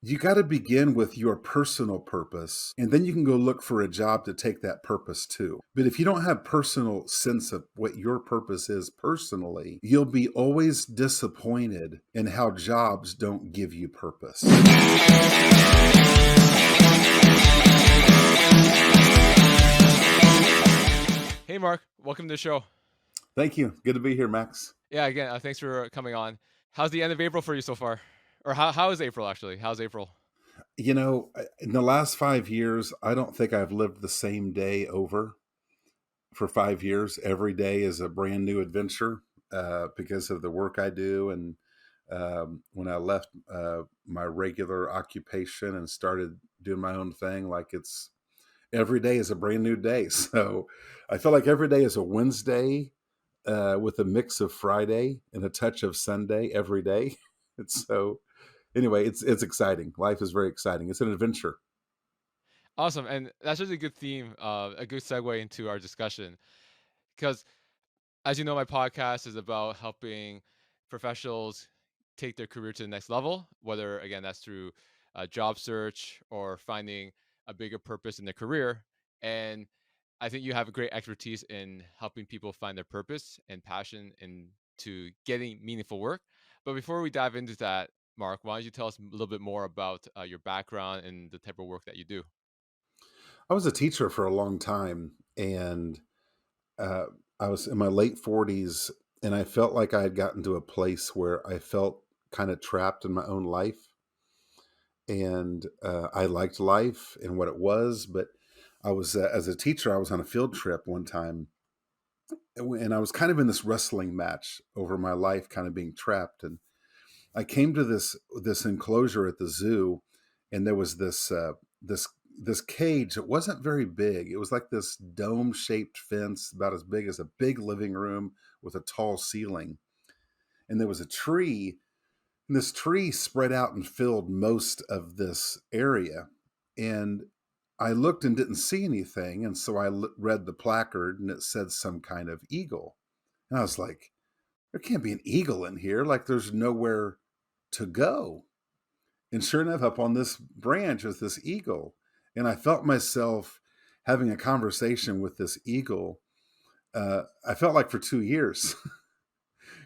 You got to begin with your personal purpose, and then you can go look for a job to take that purpose to. But if you don't have personal sense of what your purpose is personally, you'll be always disappointed in how jobs don't give you purpose. Hey, Mark, welcome to the show. Thank you. Good to be here, Max. Yeah, again, thanks for coming on. How's the end of April for you so far? Or how is April actually? How's April? In the last 5 years, I don't think I've lived the same day over for 5 years. Every day is a brand new adventure because of the work I do. And when I left my regular occupation and started doing my own thing, like it's every day is a brand new day. So I feel like every day is a Wednesday with a mix of Friday and a touch of Sunday every day. It's so anyway, it's exciting. Life is very exciting. It's an adventure. Awesome, and that's just a good theme, a good segue into our discussion. Because as you know, my podcast is about helping professionals take their career to the next level. Whether again that's through a job search or finding a bigger purpose in their career. And I think you have a great expertise in helping people find their purpose and passion into getting meaningful work. But before we dive into that, Mark, why don't you tell us a little bit more about your background and the type of work that you do? I was a teacher for a long time, and uh, I was in my late 40s, and I felt like I had gotten to a place where I felt kind of trapped in my own life. And I liked life and what it was, but as a teacher, I was on a field trip one time, and I was kind of in this wrestling match over my life, kind of being trapped. And I came to this enclosure at the zoo, and there was this cage. It wasn't very big. It was like this dome shaped fence, about as big as a big living room with a tall ceiling. And there was a tree, and this tree spread out and filled most of this area. And I looked and didn't see anything, and so read the placard, and it said some kind of eagle. And I was like, there can't be an eagle in here. Like there's nowhere to go. And sure enough, up on this branch was this eagle. And I felt myself having a conversation with this eagle. I felt like for 2 years.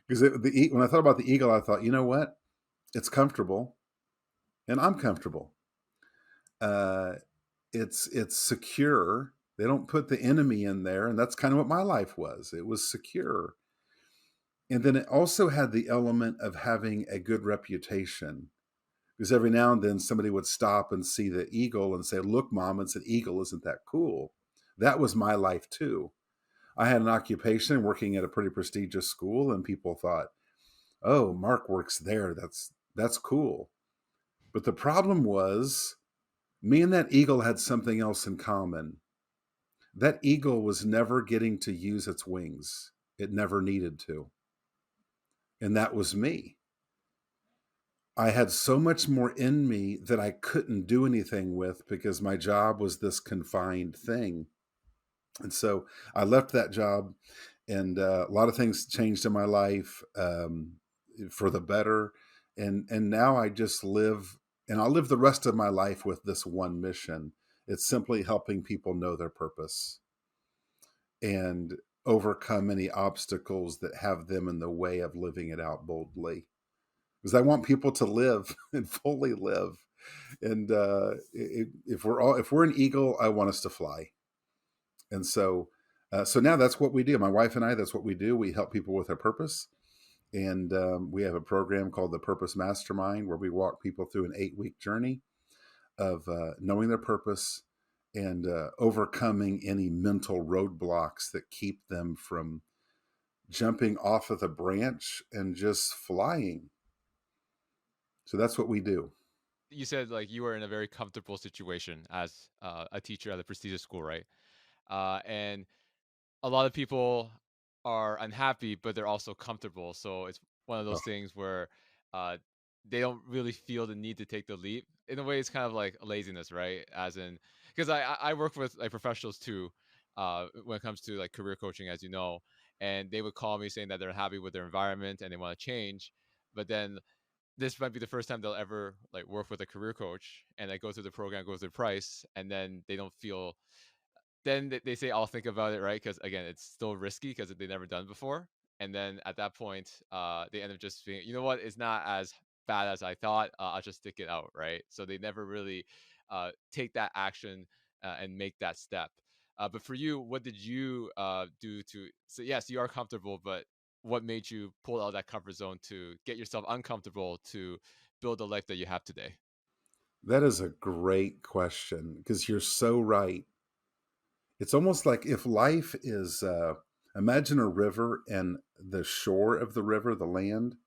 Because when I thought about the eagle, I thought, you know what? It's comfortable, and I'm comfortable. Uh, it's secure. They don't put the enemy in there, and that's kind of what my life was. It was secure. And then it also had the element of having a good reputation, because every now and then somebody would stop and see the eagle and say, "Look, Mom, it's an eagle. Isn't that cool?" That was my life too. I had an occupation working at a pretty prestigious school, and people thought, "Oh, Mark works there. That's cool." But the problem was, me and that eagle had something else in common. That eagle was never getting to use its wings. It never needed to. And that was me. I had so much more in me that I couldn't do anything with because my job was this confined thing. And so I left that job, and a lot of things changed in my life for the better. And now I just live, and I'll live the rest of my life with this one mission. It's simply helping people know their purpose and overcome any obstacles that have them in the way of living it out boldly. Because I want people to live and fully live. And if we're an eagle, I want us to fly. And so now that's what we do. My wife and I, that's what we do. We help people with their purpose. And we have a program called the Purpose Mastermind, where we walk people through an 8-week journey of knowing their purpose and overcoming any mental roadblocks that keep them from jumping off of the branch and just flying. So that's what we do. You said like you were in a very comfortable situation as a teacher at a prestigious school, right? And a lot of people are unhappy, but they're also comfortable. So it's one of Oh, those things where uh, they don't really feel the need to take the leap. In a way, it's kind of like laziness, right? As in, because I work with like professionals too, when it comes to like career coaching, as you know, and they would call me saying that they're happy with their environment and they want to change, but then this might be the first time they'll ever like work with a career coach and like go through the program, go through the price, and then they don't feel. Then they say, "I'll think about it," right? Because again, it's still risky because they never done before. And then at that point, they end up just being, you know what, it's not as bad as I thought. I'll just stick it out, right? So they never really take that action and make that step. But for you, what did you do to? So yes, you are comfortable, but what made you pull out of that comfort zone to get yourself uncomfortable to build the life that you have today? That is a great question because you're so right. It's almost like if life is, imagine a river and the shore of the river, the land.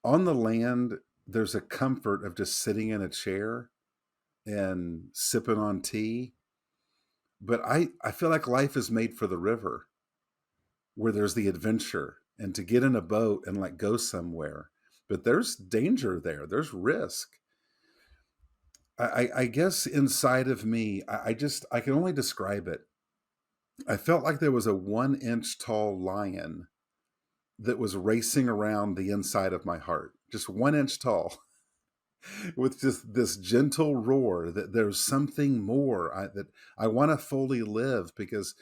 On the land, there's a comfort of just sitting in a chair and sipping on tea. But I feel like life is made for the river where there's the adventure and to get in a boat and like go somewhere. But there's danger there, there's risk. I guess inside of me, I can only describe it. I felt like there was a 1 inch tall lion that was racing around the inside of my heart, just 1 inch tall, with just this gentle roar that there's something more that I want to fully live because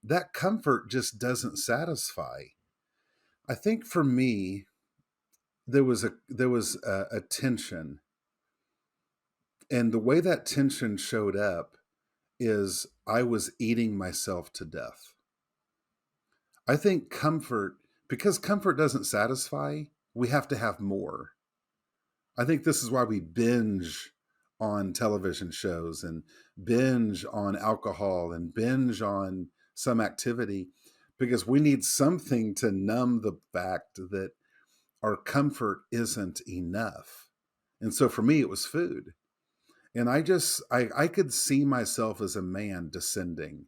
that comfort just doesn't satisfy. I think for me, there was a tension, and the way that tension showed up is I was eating myself to death. I think comfort, because comfort doesn't satisfy, we have to have more. I think this is why we binge on television shows and binge on alcohol and binge on some activity because we need something to numb the fact that our comfort isn't enough. And so for me, it was food. And I could see myself as a man descending.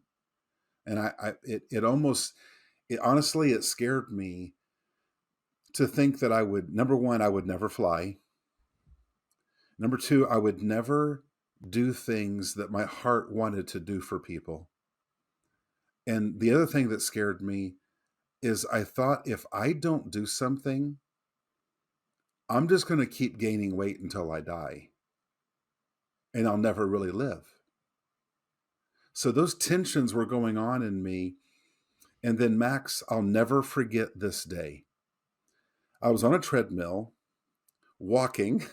And it almost, it honestly, it scared me to think that I would, number one, I would never fly. Number two, I would never do things that my heart wanted to do for people. And the other thing that scared me is I thought if I don't do something, I'm just going to keep gaining weight until I die and I'll never really live. So those tensions were going on in me. And then, Max, I'll never forget this day. I was on a treadmill walking,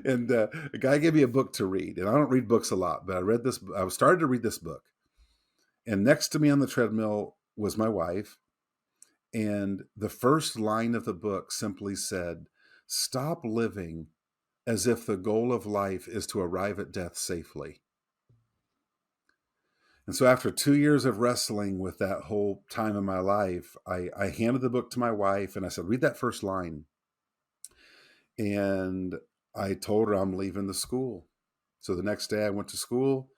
and a guy gave me a book to read. And I don't read books a lot, but I read this. I started to read this book. And next to me on the treadmill was my wife. And the first line of the book simply said, "Stop living as if the goal of life is to arrive at death safely." And so, after 2 years of wrestling with that whole time in my life, I handed the book to my wife and I said, "Read that first line." And I told her I'm leaving the school. So the next day I went to school,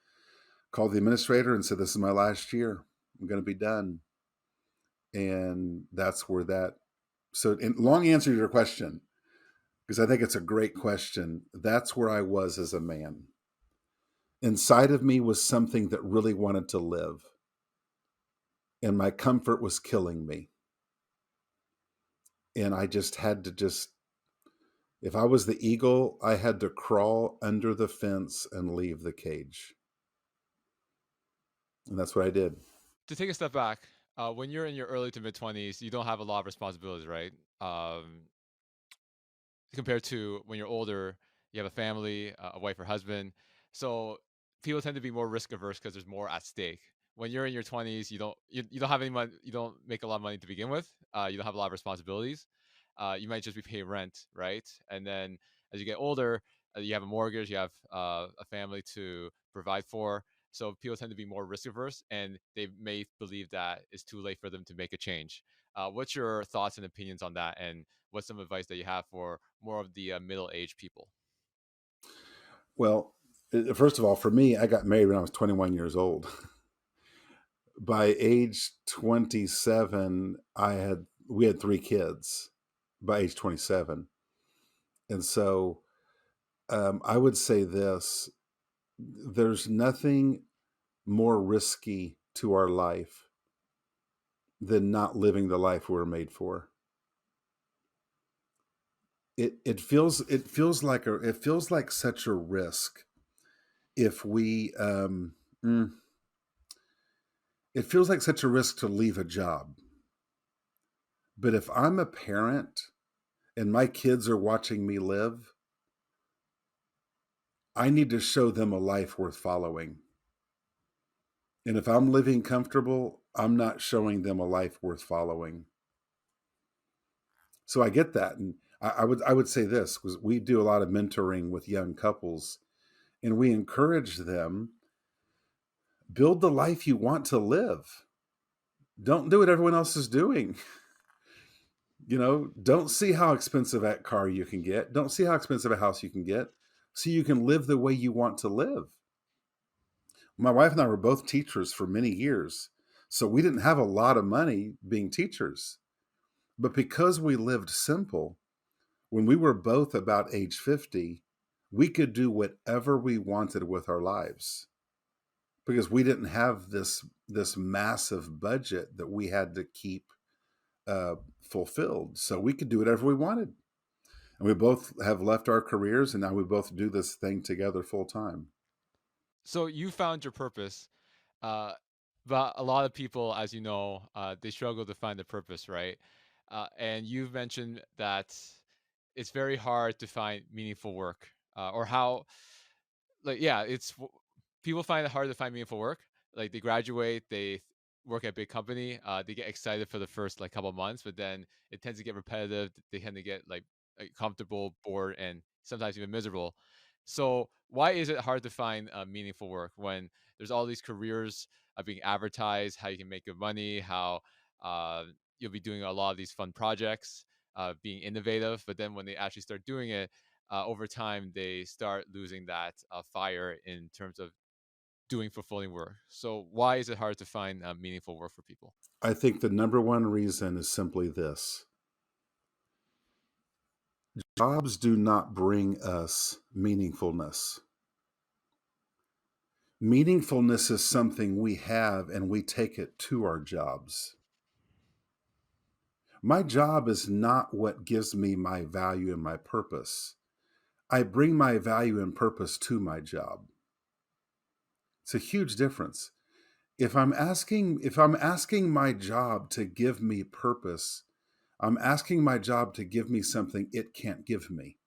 called the administrator and said, "This is my last year. I'm going to be done." And that's where that, so in long answer to your question, because I think it's a great question, that's where I was as a man. Inside of me was something that really wanted to live, and my comfort was killing me. And I just had to just, if I was the eagle, I had to crawl under the fence and leave the cage. And that's what I did. To take a step back, when you're in your early to mid 20s, you don't have a lot of responsibilities, right? Compared to when you're older, you have a family, a wife or husband. So people tend to be more risk averse because there's more at stake. When you're in your 20s, you don't have any money, you don't make a lot of money to begin with. You don't have a lot of responsibilities. You might just be paying rent, right? And then as you get older, you have a mortgage, you have a family to provide for. So people tend to be more risk averse, and they may believe that it's too late for them to make a change. What's your thoughts and opinions on that? And what's some advice that you have for more of the middle-aged people? Well, first of all, for me, I got married when I was 21 years old. By age 27, we had 3 kids by age 27. And so I would say this, there's nothing more risky to our life than not living the life we were made for. it feels like such a risk if we mm, it feels like such a risk to leave a job. But if I'm a parent and my kids are watching me live, I need to show them a life worth following. And if I'm living comfortable, I'm not showing them a life worth following. So I get that. And I would say this because we do a lot of mentoring with young couples and we encourage them build the life you want to live. Don't do what everyone else is doing. Don't see how expensive a car you can get. Don't see how expensive a house you can get. So you can live the way you want to live. My wife and I were both teachers for many years. So we didn't have a lot of money being teachers. But because we lived simple, when we were both about age 50, we could do whatever we wanted with our lives because we didn't have this massive budget that we had to keep fulfilled. So we could do whatever we wanted. And we both have left our careers and now we both do this thing together full time. So you found your purpose, uh, but a lot of people, as you know, they struggle to find the purpose, right? And you've mentioned that it's very hard to find meaningful work, or how, like, yeah, people find it hard to find meaningful work. Like they graduate, work at a big company, they get excited for the first like couple months, but then it tends to get repetitive. They tend to get like comfortable, bored, and sometimes even miserable. So why is it hard to find meaningful work when there's all these careers being advertised, how you can make good money, how uh, you'll be doing a lot of these fun projects, being innovative, but then when they actually start doing it, over time they start losing that fire in terms of doing fulfilling work. So why is it hard to find meaningful work for people? I think the number one reason is simply this: jobs do not bring us meaningfulness. Meaningfulness is something we have and we take it to our jobs. My job is not what gives me my value and my purpose. I bring my value and purpose to my job. It's a huge difference. If I'm asking my job to give me purpose, I'm asking my job to give me something it can't give me.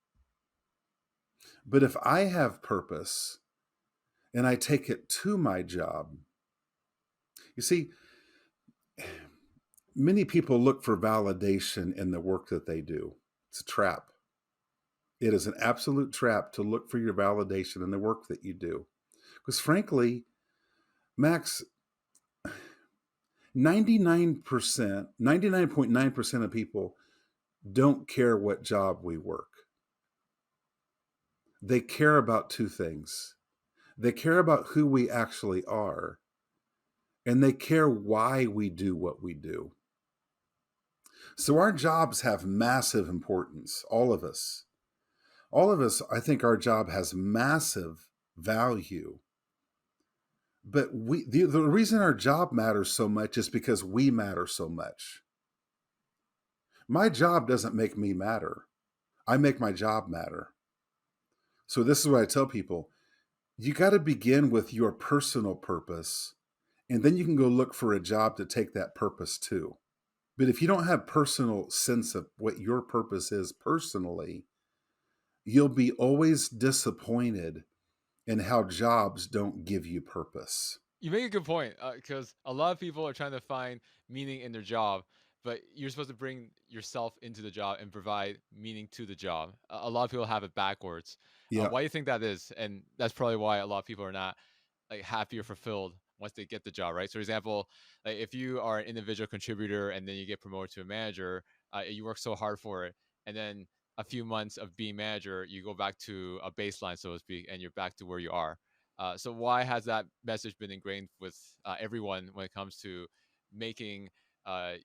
But if I have purpose and I take it to my job, you see, many people look for validation in the work that they do. It's a trap. It is an absolute trap to look for your validation in the work that you do. Because frankly, Max, 99.9% of people don't care what job we work. They care about two things. They care about who we actually are, and they care why we do what we do. So our jobs have massive importance, all of us. All of us, I think our job has massive value. But the reason our job matters so much is because we matter so much. My job doesn't make me matter. I make my job matter. So this is what I tell people. You got to begin with your personal purpose, and then you can go look for a job to take that purpose to. But if you don't have personal sense of what your purpose is personally, you'll be always disappointed in how jobs don't give you purpose. You make a good point, because a lot of people are trying to find meaning in their job, but you're supposed to bring yourself into the job and provide meaning to the job. A lot of people have it backwards. Yeah. Why do you think that is? And that's probably why a lot of people are not like happy or fulfilled once they get the job, right? So, for example, like if you are an individual contributor and then you get promoted to a manager, you work so hard for it, and then a few months of being manager, you go back to a baseline, so to speak, and you're back to where you are. So why has that message been ingrained with everyone when it comes to making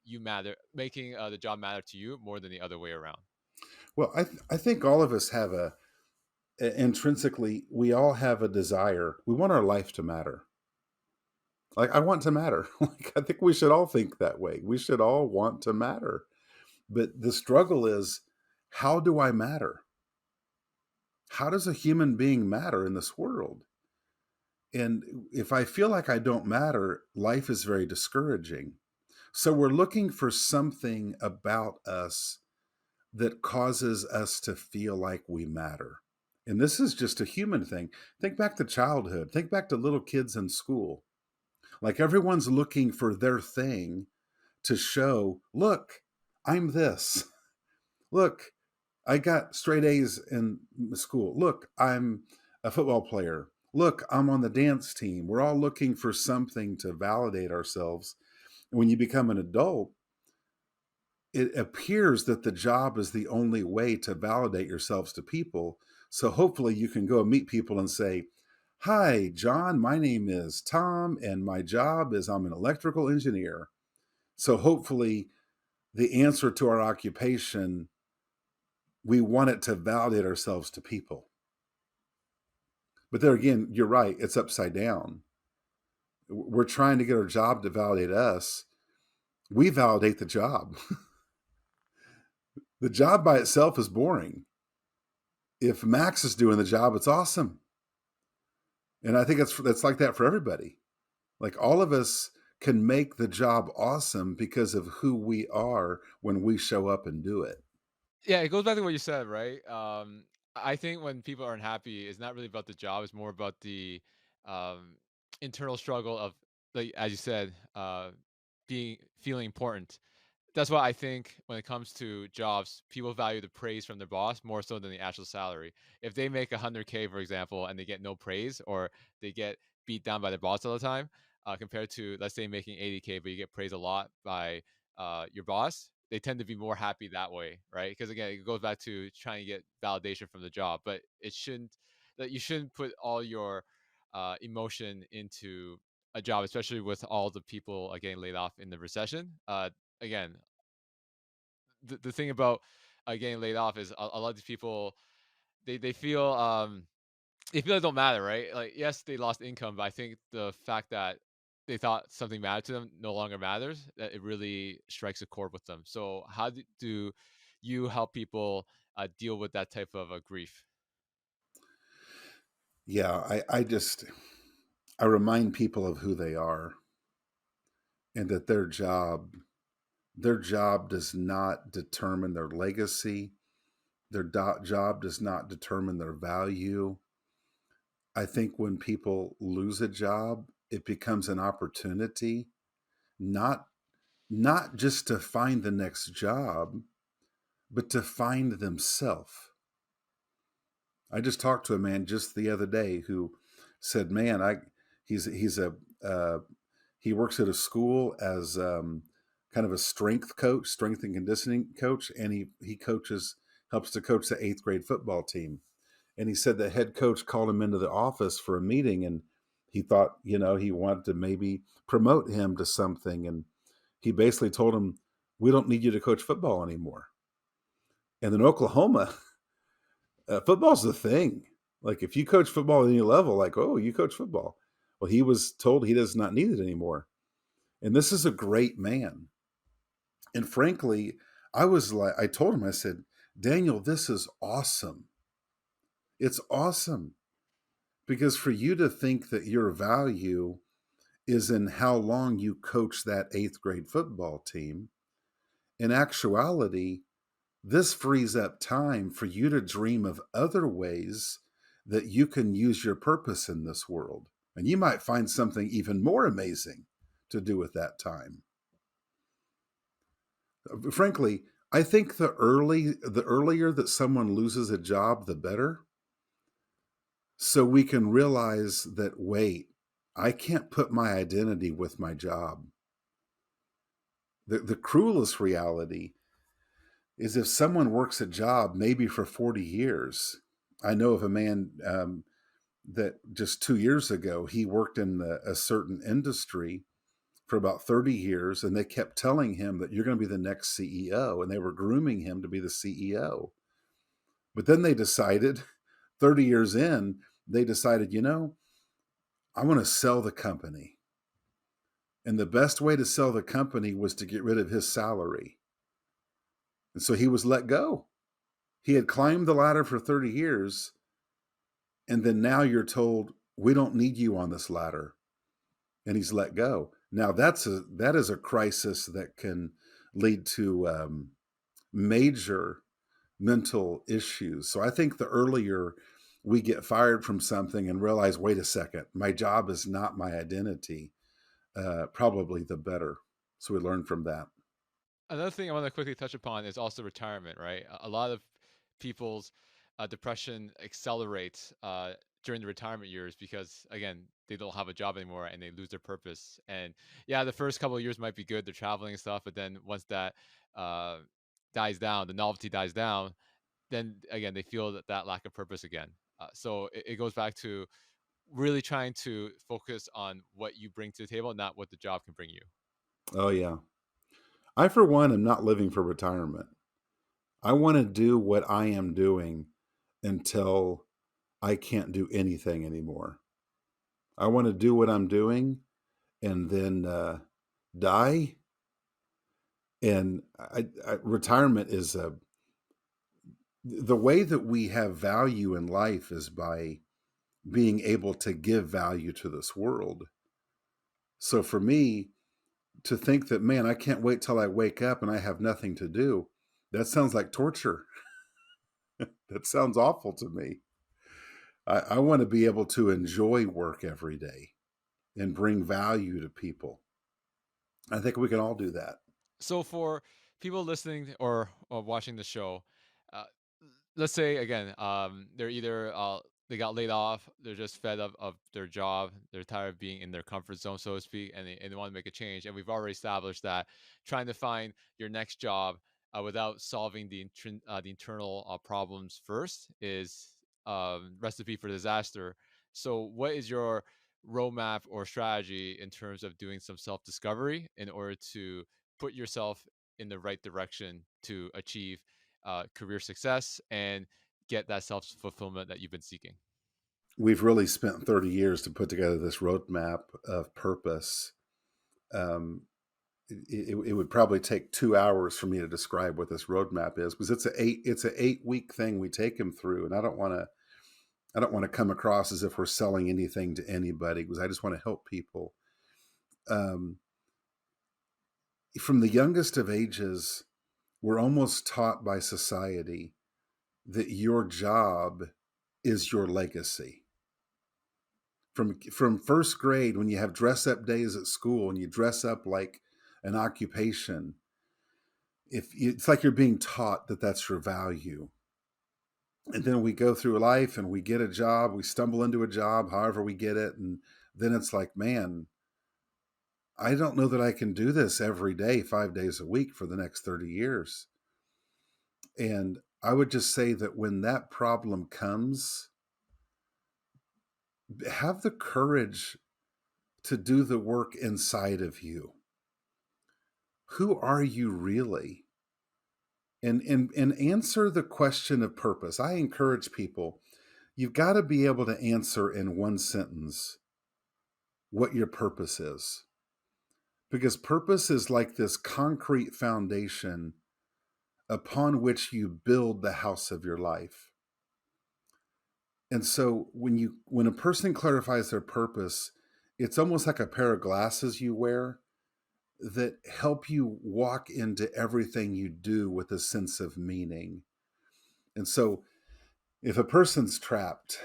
you matter, making the job matter to you more than the other way around? Well, I think all of us have intrinsically, we all have a desire. We want our life to matter. Like, I want to matter. Like, I think we should all think that way. We should all want to matter. But the struggle is, How do I matter? How does a human being matter in this world? And if I feel like I don't matter, life is very discouraging. So we're looking for something about us that causes us to feel like we matter. And this is just a human thing. Think back to childhood. Think back to little kids in school. Like everyone's looking for their thing to show, look, I'm this. Look, I got straight A's in school. Look, I'm a football player. Look, I'm on the dance team. We're all looking for something to validate ourselves. And when you become an adult, it appears that the job is the only way to validate yourselves to people. So hopefully you can go and meet people and say, hi, John, my name is Tom, and my job is I'm an electrical engineer. So hopefully the answer to our occupation, we want it to validate ourselves to people. But there again, you're right, it's upside down. We're trying to get our job to validate us. We validate the job. The job by itself is boring. If Max is doing the job, it's awesome. And I think that's like that for everybody. Like all of us can make the job awesome because of who we are when we show up and do it. Yeah, it goes back to what you said, right? I think when people are unhappy, it's not really about the job; it's more about the um, internal struggle of, like as you said, being feeling important. That's why I think when it comes to jobs, people value the praise from their boss more so than the actual salary. If they make 100K, for example, and they get no praise, or they get beat down by their boss all the time, compared to, let's say, making 80K, but you get praised a lot by your boss, they tend to be more happy that way, right? Because again, it goes back to trying to get validation from the job, but it shouldn't that you shouldn't put all your emotion into a job, especially with all the people getting laid off in the recession. Again, the thing about getting laid off is a lot of these people they feel they feel it don't matter, right? Like yes, they lost income, but I think the fact that they thought something mattered to them no longer matters. That it really strikes a chord with them. So how do you help people deal with that type of grief? Yeah, I remind people of who they are and that their job does not determine their legacy. Their job does not determine their value. I think when people lose a job, it becomes an opportunity, not not just to find the next job, but to find themselves. I just talked to a man just the other day who said, "Man, I he's a he works at a school as kind of a strength coach, strength and conditioning coach, and he coaches helps to coach the eighth grade football team." And he said the head coach called him into the office for a meeting, and he thought, he wanted to maybe promote him to something, and he basically told him, "We don't need you to coach football anymore." And in Oklahoma, football's the thing. Like if you coach football at any level, like, oh, you coach football. Well, he was told he does not need it anymore. And this is a great man. And frankly, I told him, I said, Daniel, this is awesome. It's awesome because for you to think that your value is in how long you coach that eighth grade football team, in actuality, this frees up time for you to dream of other ways that you can use your purpose in this world. And you might find something even more amazing to do with that time. Frankly, I think the earlier that someone loses a job, the better. So we can realize that wait, I can't put my identity with my job. The cruelest reality is if someone works a job maybe for 40 years. I know of a man that just 2 years ago, he worked in a certain industry for about 30 years, and they kept telling him that you're going to be the next CEO, and they were grooming him to be the CEO. But then they decided, 30 years in, they decided, I want to sell the company. And the best way to sell the company was to get rid of his salary. And so he was let go. He had climbed the ladder for 30 years, and then now you're told, we don't need you on this ladder, and he's let go. Now that is a crisis that can lead to major mental issues. So I think the earlier we get fired from something and realize, wait a second, my job is not my identity, probably the better. So we learn from that. Another thing I want to quickly touch upon is also retirement, right? A lot of people's depression accelerates during the retirement years because, again, they don't have a job anymore and they lose their purpose. And yeah, the first couple of years might be good, they're traveling and stuff, but then once that uh, dies down, the novelty dies down, then again, they feel that lack of purpose again. So it goes back to really trying to focus on what you bring to the table, not what the job can bring you. Oh, yeah. I, for one, am not living for retirement. I want to do what I am doing until I can't do anything anymore. I want to do what I'm doing and then die. And retirement is the way that we have value in life is by being able to give value to this world. So for me, to think that, man, I can't wait till I wake up and I have nothing to do, that sounds like torture. That sounds awful to me. I want to be able to enjoy work every day and bring value to people. I think we can all do that. So for people listening or watching the show, uh, let's say again, they're either they got laid off, they're just fed up of their job, they're tired of being in their comfort zone, so to speak, and they want to make a change. And we've already established that trying to find your next job without solving the internal problems first is recipe for disaster. So, what is your roadmap or strategy in terms of doing some self discovery in order to put yourself in the right direction to achieve career success and get that self fulfillment that you've been seeking? We've really spent 30 years to put together this roadmap of purpose. Um, it would probably take 2 hours for me to describe what this roadmap is, because it's an 8 week thing we take them through, and I don't want to come across as if we're selling anything to anybody, because I just want to help people. Um, from the youngest of ages, we're almost taught by society that your job is your legacy. From first grade, when you have dress up days at school and you dress up like an occupation, if it's like you're being taught that that's your value. And then we go through life and we get a job, we stumble into a job, however we get it, and then it's like, man, I don't know that I can do this every day, 5 days a week for the next 30 years. And I would just say that when that problem comes, have the courage to do the work inside of you. Who are you really? And answer the question of purpose. I encourage people, you've got to be able to answer in one sentence what your purpose is. Because purpose is like this concrete foundation upon which you build the house of your life. And so when a person clarifies their purpose, it's almost like a pair of glasses you wear that help you walk into everything you do with a sense of meaning. And so if a person's trapped,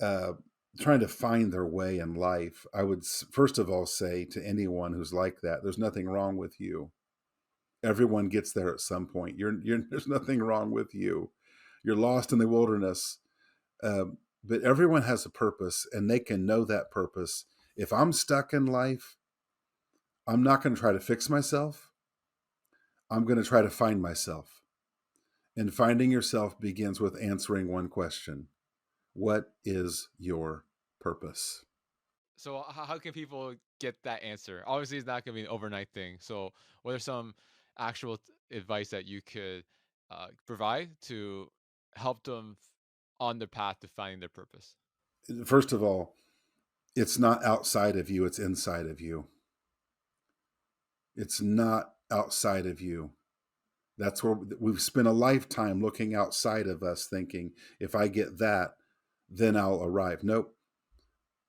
uh, trying to find their way in life, I would first of all say to anyone who's like that, there's nothing wrong with you. Everyone gets there at some point. There's nothing wrong with you. You're lost in the wilderness, uh, but everyone has a purpose, and they can know that purpose. If I'm stuck in life, I'm not going to try to fix myself. I'm going to try to find myself. And finding yourself begins with answering one question: what is your purpose? So, how can people get that answer? Obviously, it's not going to be an overnight thing. So, what are some actual advice that you could provide to help them on the path to finding their purpose? First of all, it's not outside of you, it's inside of you. It's not outside of you. That's where we've spent a lifetime looking outside of us thinking, if I get that, then I'll arrive. Nope.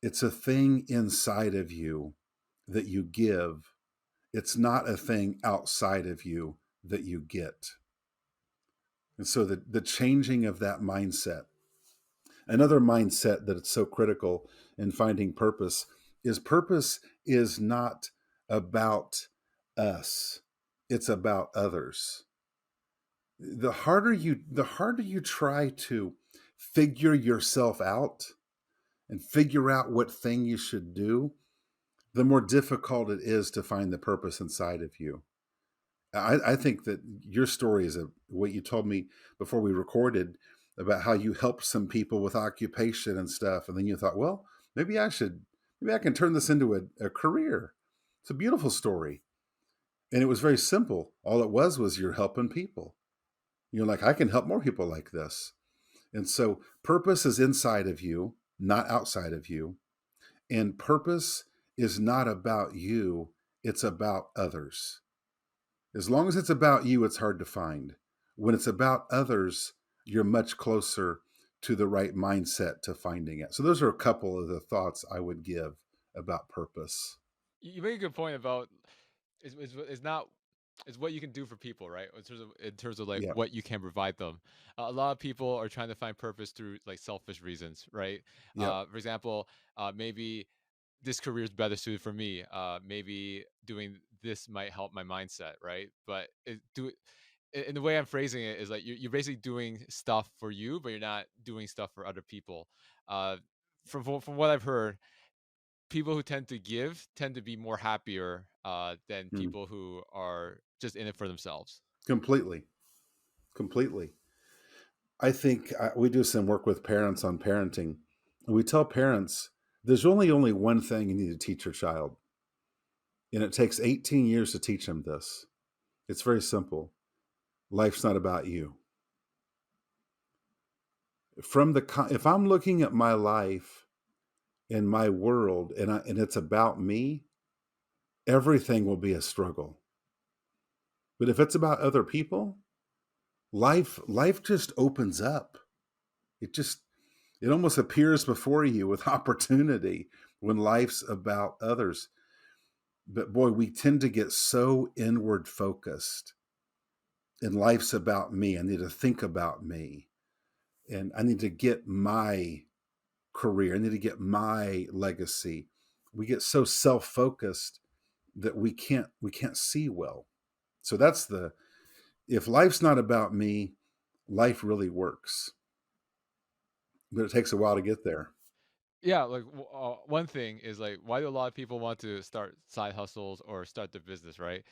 It's a thing inside of you that you give. It's not a thing outside of you that you get. And so the changing of that mindset, another mindset that it's so critical in finding purpose is not about us. It's about others. The harder you try to figure yourself out and figure out what thing you should do, the more difficult it is to find the purpose inside of you. I think that your story is what you told me before we recorded about how you helped some people with occupation and stuff. And then you thought, well, maybe I can turn this into a career. It's a beautiful story. And it was very simple. All it was you're helping people. You're like, I can help more people like this. And so purpose is inside of you, not outside of you. And purpose is not about you, it's about others. As long as it's about you, it's hard to find. When it's about others, you're much closer to the right mindset to finding it. So those are a couple of the thoughts I would give about purpose. You make a good point about is not is what you can do for people, right? In terms of like Yeah. what you can provide them. A lot of people are trying to find purpose through like selfish reasons, right? Yep. For example, maybe this career is better suited for me. Maybe doing this might help my mindset, right? But in the way I'm phrasing it is like you're basically doing stuff for you, but you're not doing stuff for other people. Uh, from what I've heard, people who tend to give tend to be more happier than Hmm. people who are just in it for themselves. Completely. Completely. I think we do some work with parents on parenting. And we tell parents there's only one thing you need to teach your child. And it takes 18 years to teach them this. It's very simple. Life's not about you. If I'm looking at my life and my world and it's about me, everything will be a struggle. But if it's about other people, life just opens up. It it almost appears before you with opportunity when life's about others. But boy, we tend to get so inward focused, and life's about me. I need to think about me, and I need to get my career. I need to get my legacy. We get so self-focused that we can't see well. So that's the if life's not about me, life really works, but it takes a while to get there. Yeah, like one thing is like why do a lot of people want to start side hustles or start their business, right?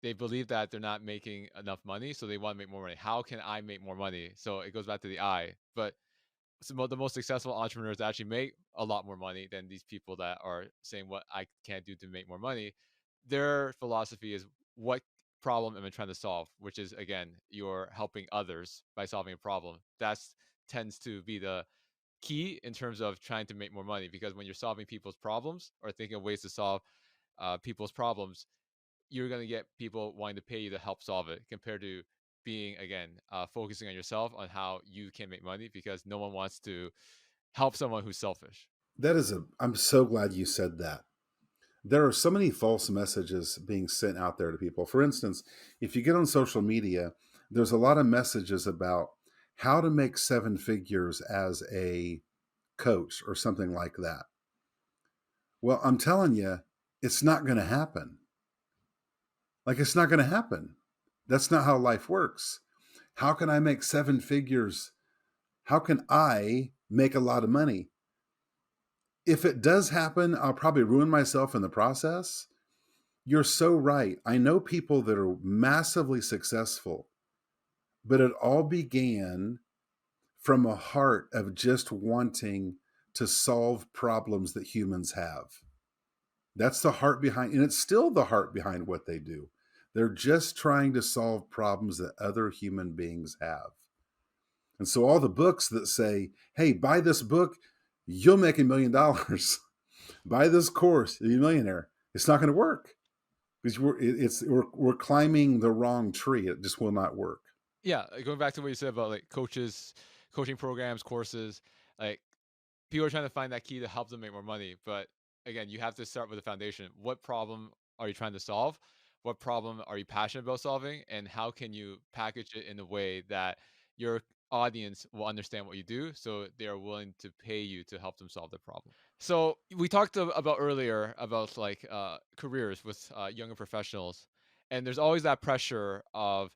They believe that they're not making enough money, so they want to make more money. How can I make more money? So it goes back to the I. But the most successful entrepreneurs actually make a lot more money than these people that are saying what I can't do to make more money. Their philosophy is what problem am I trying to solve, which is again, you're helping others by solving a problem. That's tends to be the key in terms of trying to make more money because when you're solving people's problems or thinking of ways to solve people's problems, you're going to get people wanting to pay you to help solve it compared to being again focusing on yourself on how you can make money because no one wants to help someone who's selfish. I'm so glad you said that. There are so many false messages being sent out there to people. For instance, if you get on social media, there's a lot of messages about how to make seven figures as a coach or something like that. Well, I'm telling you, it's not going to happen. Like, it's not going to happen. That's not how life works. How can I make seven figures? How can I make a lot of money? If it does happen, I'll probably ruin myself in the process. You're so right. I know people that are massively successful, but it all began from a heart of just wanting to solve problems that humans have. That's the heart behind, and it's still the heart behind what they do. They're just trying to solve problems that other human beings have. And so all the books that say, hey, buy this book, you'll make $1 million. Buy this course, you'll be a millionaire. It's not going to work. because we're climbing the wrong tree. It just will not work. Yeah, going back to what you said about like coaches, coaching programs, courses, like people are trying to find that key to help them make more money. But again, you have to start with the foundation. What problem are you trying to solve? What problem are you passionate about solving? And how can you package it in a way that your audience will understand what you do so they are willing to pay you to help them solve the problem? So we talked about earlier about like careers with younger professionals, and there's always that pressure of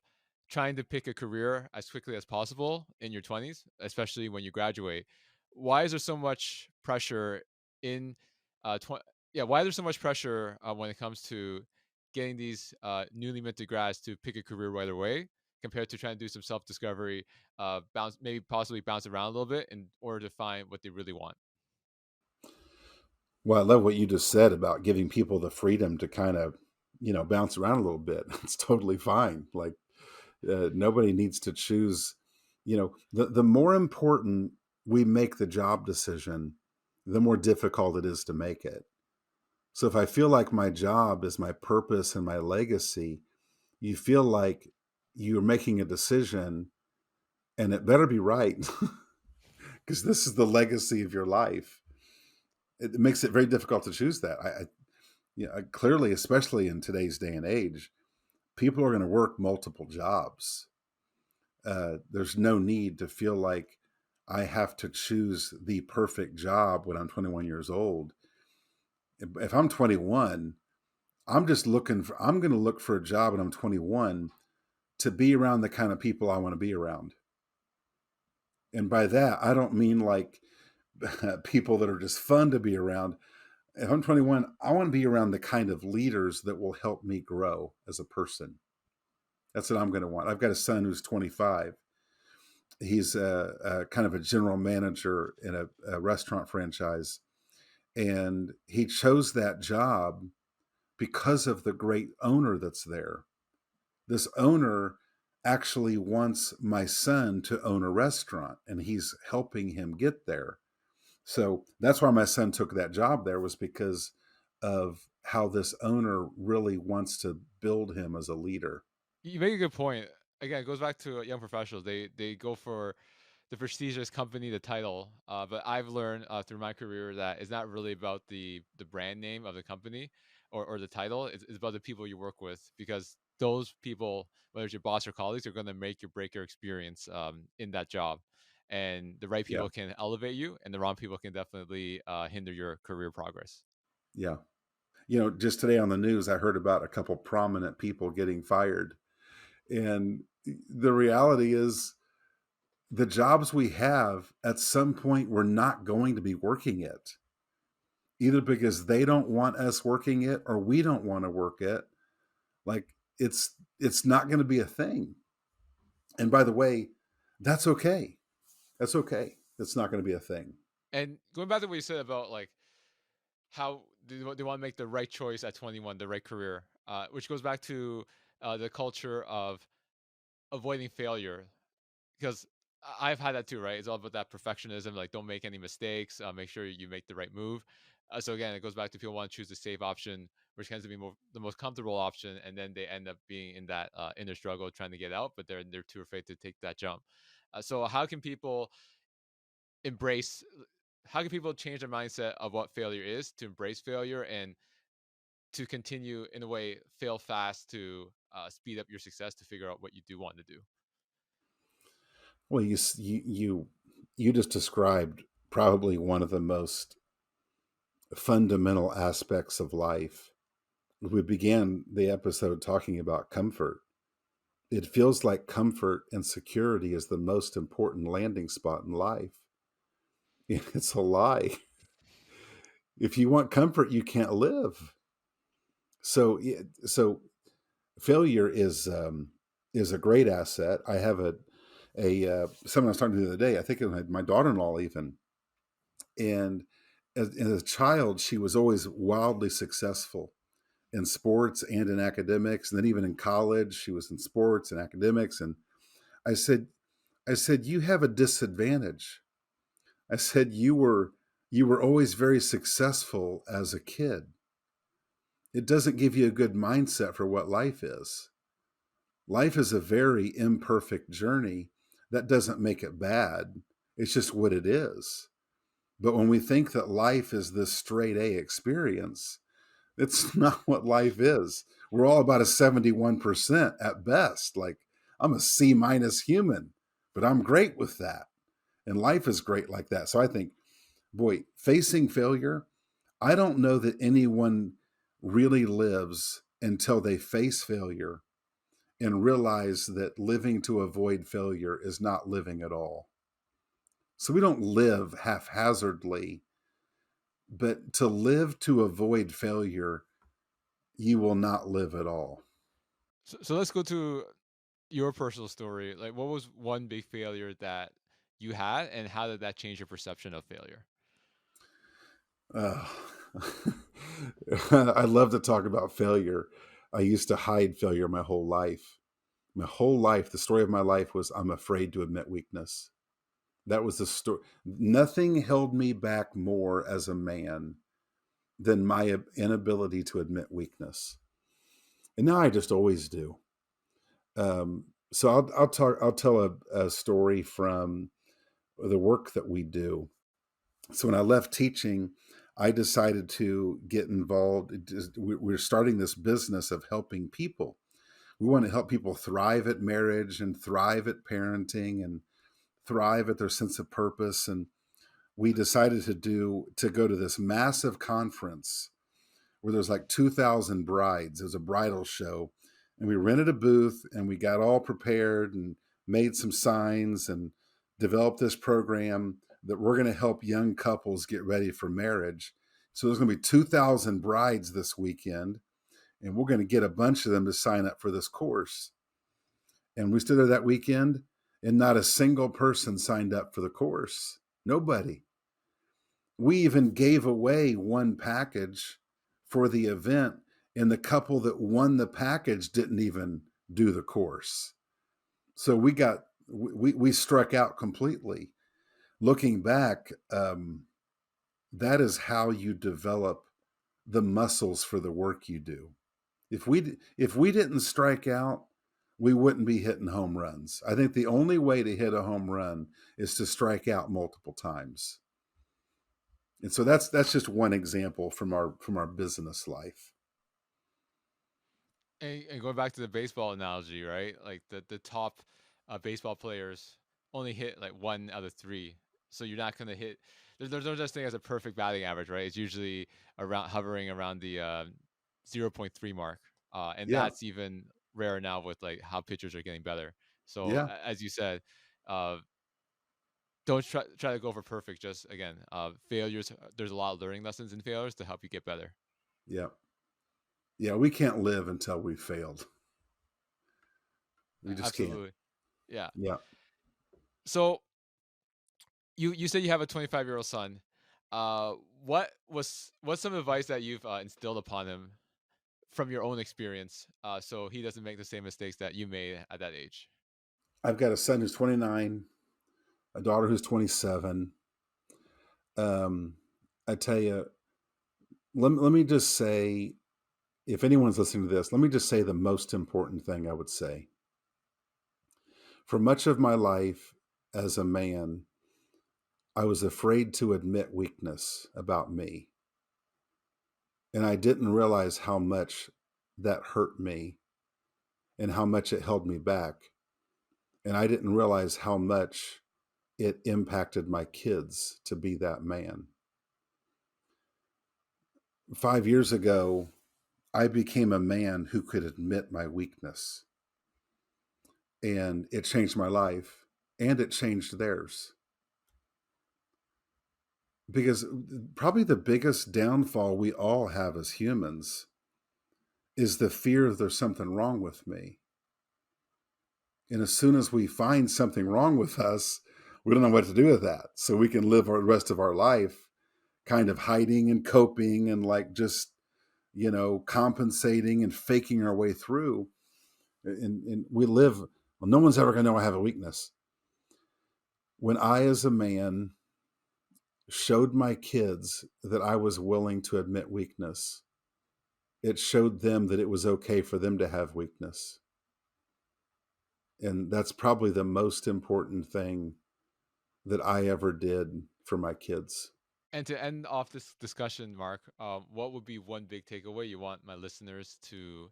trying to pick a career as quickly as possible in your 20s, especially when you graduate. Why is there so much pressure in yeah, why is there so much pressure when it comes to getting these newly minted grads to pick a career right away compared to trying to do some self-discovery, bounce, maybe possibly bounce around a little bit in order to find what they really want? Well, I love what you just said about giving people the freedom to kind of, bounce around a little bit. It's totally fine. Like, nobody needs to choose. The more important we make the job decision, the more difficult it is to make it. So if I feel like my job is my purpose and my legacy, you feel like you're making a decision, and it better be right because this is the legacy of your life. It makes it very difficult to choose that. Clearly, especially in today's day and age, people are going to work multiple jobs. There's no need to feel like I have to choose the perfect job when I'm 21 years old. If I'm 21, I'm going to look for a job when I'm 21 to be around the kind of people I want to be around. And by that, I don't mean like people that are just fun to be around. If I'm 21, I want to be around the kind of leaders that will help me grow as a person. That's what I'm going to want. I've got a son who's 25. He's a kind of a general manager in a restaurant franchise. And he chose that job because of the great owner that's there. This owner actually wants my son to own a restaurant, and he's helping him get there. So that's why my son took that job there, was because of how this owner really wants to build him as a leader. You make a good point. Again, it goes back to young professionals. They go for the prestigious company, the title. But I've learned through my career that it's not really about the brand name of the company or the title. It's about the people you work with because those people, whether it's your boss or colleagues, are going to make or break your experience in that job. And the right Yeah. people can elevate you, and the wrong people can definitely hinder your career progress. Yeah. Just today on the news, I heard about a couple prominent people getting fired. And the reality is, the jobs we have at some point, we're not going to be working it, either because they don't want us working it or we don't want to work it. Like, it's not going to be a thing. And by the way, that's okay. That's okay. It's not going to be a thing. And going back to what you said about like how they want to make the right choice at 21, the right career, which goes back to the culture of avoiding failure. Because I've had that too, right? It's all about that perfectionism, like don't make any mistakes, make sure you make the right move. So again, it goes back to people want to choose the safe option, which tends to be the most comfortable option, and then they end up being in that inner struggle trying to get out, but they're too afraid to take that jump. So how can people embrace? How can people change their mindset of what failure is to embrace failure and to continue in a way fail fast to speed up your success to figure out what you do want to do? Well, you just described probably one of the most fundamental aspects of life. We began the episode talking about comfort. It feels like comfort and security is the most important landing spot in life. It's a lie. If you want comfort, you can't live. So failure is a great asset. I have a someone I was talking to the other day. I think it was my daughter-in-law even, and as a child, she was always wildly successful in sports and in academics, and then even in college, she was in sports and academics. And I said, I said, you have a disadvantage. I said, you were always very successful as a kid. it doesn't give you a good mindset for what life is. Life is a very imperfect journey. That doesn't make it bad. It's just what it is. But when we think that life is this straight A experience, it's not what life is. We're all about a 71% at best. Like, I'm a C minus human, but I'm great with that. And life is great like that. So I think, boy, facing failure, I don't know that anyone really lives until they face failure and realize that living to avoid failure is not living at all. So we don't live haphazardly, but to live to avoid failure, you will not live at all. So let's go to your personal story. Like, what was one big failure that you had, and how did that change your perception of failure? Uh, I love to talk about failure. I used to hide failure my whole life. My whole life, the story of my life was I'm afraid to admit weakness. That was the story. Nothing held me back more as a man than my inability to admit weakness. And now I just always do. So I'll tell a story from the work that we do. So when I left teaching, I decided to get involved. We're starting this business of helping people. We want to help people thrive at marriage and thrive at parenting and thrive at their sense of purpose. And we decided to go to this massive conference where there's like 2,000 brides. It was a bridal show. And we rented a booth and we got all prepared and made some signs and developed this program that we're going to help young couples get ready for marriage. So there's going to be 2,000 brides this weekend, and we're going to get a bunch of them to sign up for this course. And we stood there that weekend, and not a single person signed up for the course. Nobody. We even gave away one package for the event, and the couple that won the package didn't even do the course. So we struck out completely. Looking back, that is how you develop the muscles for the work you do. If we didn't strike out, we wouldn't be hitting home runs. I think the only way to hit a home run is to strike out multiple times. And so that's just one example from our business life. And going back to the baseball analogy, right? Like the top baseball players only hit like 1 out of 3. So you're not going to hit. There's no such thing as a perfect batting average, right? It's usually around hovering around the 0.3 mark, and Yeah, that's even rare now with like how pitchers are getting better. So yeah, as you said, uh, don't try to go for perfect. Just again, failures. There's a lot of learning lessons in failures to help you get better. yeah, yeah. We can't live until we've failed. We just can't. Absolutely, yeah. Yeah, So you said you have a 25-year-old son. Uh, what's some advice that you've instilled upon him from your own experience, so he doesn't make the same mistakes that you made at that age? I've got a son who's 29, a daughter who's 27. Um, I tell you, let me just say, if anyone's listening to this, let me just say the most important thing I would say. For much of my life as a man, I was afraid to admit weakness about me. And I didn't realize how much that hurt me and how much it held me back. And I didn't realize how much it impacted my kids to be that man. 5 years ago, I became a man who could admit my weakness. And it changed my life and it changed theirs. Because probably the biggest downfall we all have as humans is the fear that there's something wrong with me. And as soon as we find something wrong with us, we don't know what to do with that. So we can live the rest of our life kind of hiding and coping and like just, compensating and faking our way through. And we live, well, no one's ever going to know I have a weakness. When I, as a man, showed my kids that I was willing to admit weakness, It showed them that it was okay for them to have weakness. And that's probably the most important thing that I ever did for my kids. And to end off this discussion, Mark, what would be one big takeaway you want my listeners to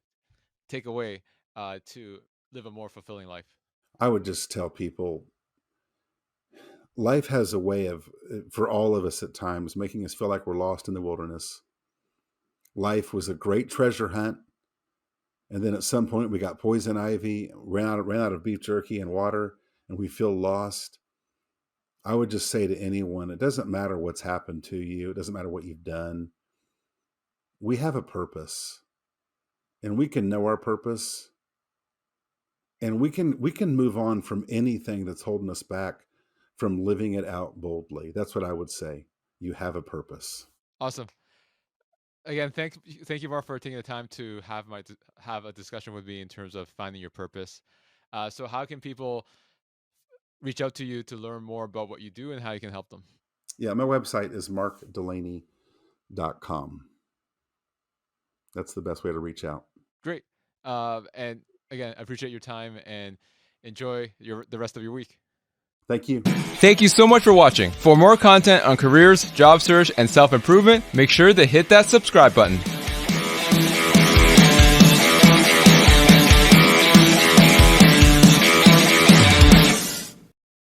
take away to live a more fulfilling life? I would just tell people life has a way of, for all of us at times, making us feel like we're lost in the wilderness. Life was a great treasure hunt. And then at some point we got poison ivy, ran out of beef jerky and water, and we feel lost. I would just say to anyone, it doesn't matter what's happened to you. It doesn't matter what you've done. We have a purpose, and we can know our purpose, and we can move on from anything that's holding us back from living it out boldly. That's what I would say. You have a purpose. Awesome. Again, thank you, Mark, for taking the time to have a discussion with me in terms of finding your purpose. So, how can people reach out to you to learn more about what you do and how you can help them? Yeah, my website is markdelaney.com. That's the best way to reach out. Great. And again, I appreciate your time and enjoy the rest of your week. Thank you. Thank you so much for watching. For more content on careers, job search, and self-improvement, make sure to hit that subscribe button.